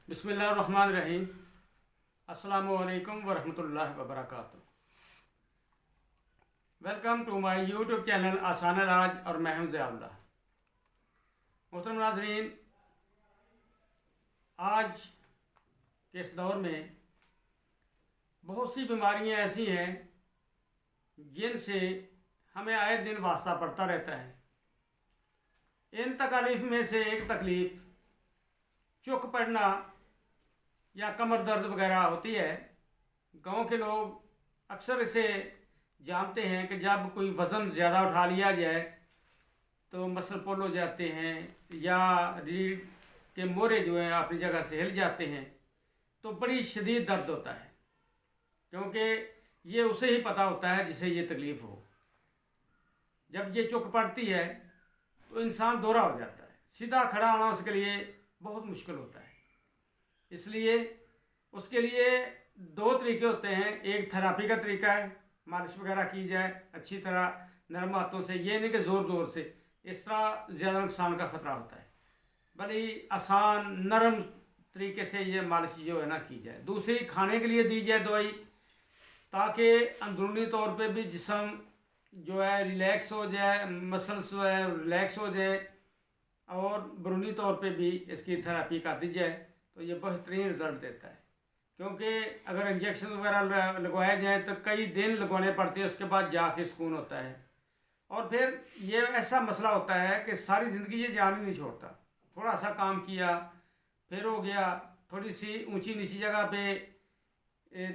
بسم اللہ الرحمن الرحیم۔ السلام علیکم ورحمۃ اللہ وبرکاتہ۔ Welcome to my YouTube channel آسان علاج، اور میں ہوں ضیاء اللہ۔ محترم ناظرین، آج کے اس دور میں بہت سی بیماریاں ایسی ہیں جن سے ہمیں آئے دن واسطہ پڑتا رہتا ہے۔ ان تکالیف میں سے ایک تکلیف چک پڑنا یا کمر درد وغیرہ ہوتی ہے۔ گاؤں کے لوگ اکثر اسے جانتے ہیں کہ جب کوئی وزن زیادہ اٹھا لیا جائے تو مسل پل ہو جاتے ہیں، یا ریڑھ کے موڑے جو ہیں اپنی جگہ سے ہل جاتے ہیں، تو بڑی شدید درد ہوتا ہے، کیونکہ یہ اسے ہی پتہ ہوتا ہے جسے یہ تکلیف ہو۔ جب یہ چک پڑتی ہے تو انسان دورہ ہو جاتا ہے، سیدھا کھڑا ہونا اس کے لیے بہت مشکل ہوتا ہے۔ اس لیے اس کے لیے دو طریقے ہوتے ہیں۔ ایک تھراپی کا طریقہ ہے، مالش وغیرہ کی جائے اچھی طرح نرم ہاتھوں سے، یہ نہیں کہ زور سے، اس طرح زیادہ نقصان کا خطرہ ہوتا ہے، بڑی آسان نرم طریقے سے یہ مالش جو ہے نا کی جائے۔ دوسری، کھانے کے لیے دی جائے دوائی، تاکہ اندرونی طور پہ بھی جسم جو ہے ریلیکس ہو جائے، مسلس جو ہے ریلیکس ہو جائے، اور بیرونی طور پہ بھی اس کی تھراپی کر دی جائے تو یہ بہترین رزلٹ دیتا ہے۔ کیونکہ اگر انجیکشن وغیرہ لگوائے جائیں تو کئی دن لگوانے پڑتے ہیں، اس کے بعد جا کے سکون ہوتا ہے۔ اور پھر یہ ایسا مسئلہ ہوتا ہے کہ ساری زندگی یہ جان ہی نہیں چھوڑتا۔ تھوڑا سا کام کیا، پھر ہو گیا، تھوڑی سی اونچی نیچی جگہ پہ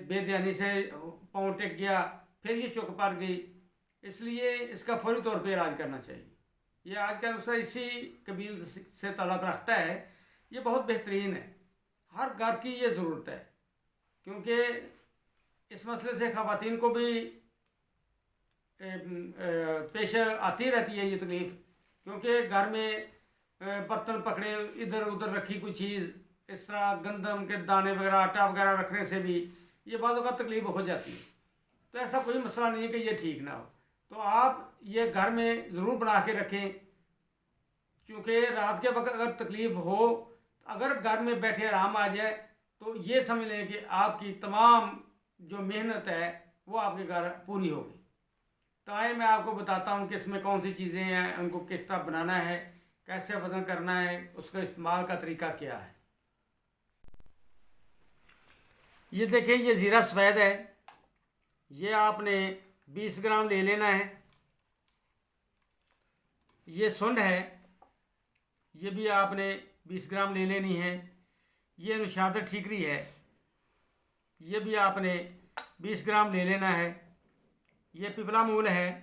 بے دھیانی سے پاؤں ٹک گیا، پھر یہ چک پڑ گئی۔ اس لیے اس کا فوری طور پہ علاج کرنا چاہیے۔ یہ آج کا نسخہ اسی قبیل سے تعلق رکھتا ہے۔ یہ بہت بہترین ہے، ہر گھر کی یہ ضرورت ہے، کیونکہ اس مسئلے سے خواتین کو بھی پیش آتی رہتی ہے یہ تکلیف، کیونکہ گھر میں برتن پکڑے، ادھر ادھر رکھی کوئی چیز، اس طرح گندم کے دانے وغیرہ، آٹا وغیرہ رکھنے سے بھی یہ بعض اوقات تکلیف ہو جاتی ہے۔ تو ایسا کوئی مسئلہ نہیں ہے کہ یہ ٹھیک نہ ہو، تو آپ یہ گھر میں ضرور بنا کے رکھیں، چونکہ رات کے وقت اگر تکلیف ہو، اگر گھر میں بیٹھے آرام آ جائے تو یہ سمجھ لیں کہ آپ کی تمام جو محنت ہے وہ آپ کے گھر پوری ہوگی۔ تو آئے میں آپ کو بتاتا ہوں کہ اس میں کون سی چیزیں ہیں، ان کو کس طرح بنانا ہے، کیسے وزن کرنا ہے، اس کا استعمال کا طریقہ کیا ہے۔ یہ دیکھیں، یہ زیرہ سفید ہے، یہ آپ نے 20 گرام لے لینا ہے۔ یہ سنڈ ہے، یہ بھی آپ نے 20 گرام لے لینی ہے۔ یہ نشادر ٹھیکری ہے، یہ بھی آپ نے 20 گرام لے لینا ہے۔ یہ پپلا مول ہے،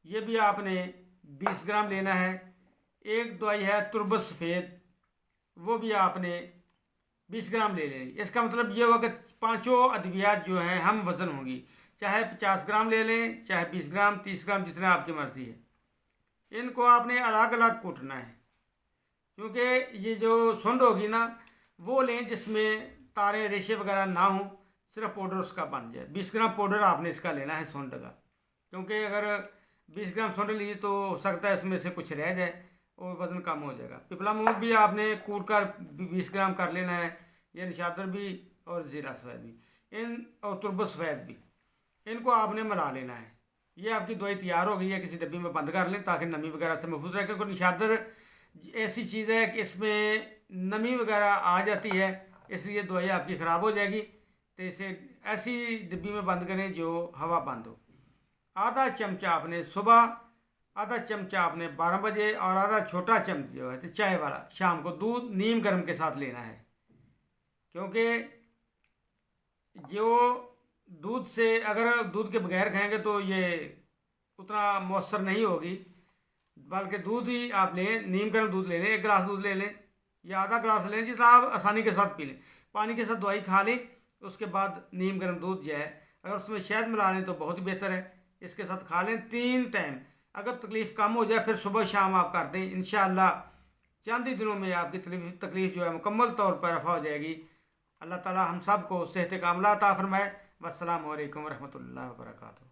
یہ بھی آپ نے 20 گرام لینا ہے۔ ایک دوائی ہے تربت سفید، وہ بھی آپ نے 20 گرام لے لینی۔ اس کا مطلب یہ ہوا کہ پانچوں ادویات جو ہیں ہم وزن ہوں گی، چاہے 50 گرام لے لیں، چاہے 20 گرام، 30 گرام، جتنا آپ کی مرضی ہے۔ ان کو آپ نے الگ الگ کوٹنا ہے، کیونکہ یہ جو سنڈ ہوگی نا وہ لیں جس میں تارے ریشے وغیرہ نہ ہوں، صرف پاؤڈر اس کا بن جائے۔ 20 گرام پاؤڈر آپ نے اس کا لینا ہے سنڈ کا، کیونکہ اگر 20 گرام سنڈ لی تو ہو سکتا ہے اس میں سے کچھ رہ جائے اور وزن کم ہو جائے گا۔ پپلا مونگ بھی آپ نے کوٹ کر 20 گرام کر لینا ہے، یہ نشادر بھی اور زیرہ سفید بھی، اور تربت سفید بھی، ان کو آپ نے ملا لینا ہے۔ یہ آپ کی دوائی تیار ہو گئی ہے، کسی ڈبی میں بند کر لیں تاکہ نمی وغیرہ سے محفوظ رہے، کیونکہ نشادر ایسی چیز ہے کہ اس میں نمی وغیرہ آ جاتی ہے، اس لیے دوائی آپ کی خراب ہو جائے گی۔ تو اسے ایسی ڈبی میں بند کریں جو ہوا بند ہو۔ آدھا چمچہ آپ نے صبح، آدھا چمچہ آپ نے 12 بجے، اور آدھا چھوٹا چمچ جو ہے چائے والا شام کو دودھ نیم گرم کے ساتھ لینا ہے، کیونکہ جو دودھ سے، اگر دودھ کے بغیر کھائیں گے تو یہ اتنا مؤثر نہیں ہوگی، بلکہ دودھ ہی آپ لیں، نیم گرم دودھ لے لیں، 1 گلاس دودھ لے لیں یا آدھا گلاس لیں، جتنا آپ آسانی کے ساتھ پی لیں۔ پانی کے ساتھ دوائی کھا لیں، اس کے بعد نیم گرم دودھ جو ہے، اگر اس میں شہد ملا لیں تو بہت ہی بہتر ہے، اس کے ساتھ کھا لیں 3 ٹائم۔ اگر تکلیف کم ہو جائے پھر صبح شام آپ کر دیں، انشاءاللہ چند ہی دنوں میں آپ کی تکلیف جو ہے مکمل طور پر رفع ہو جائے گی۔ اللہ تعالی ہم سب کو صحت کاملہ عطا فرمائے۔ والسلام علیکم ورحمۃ اللہ وبرکاتہ۔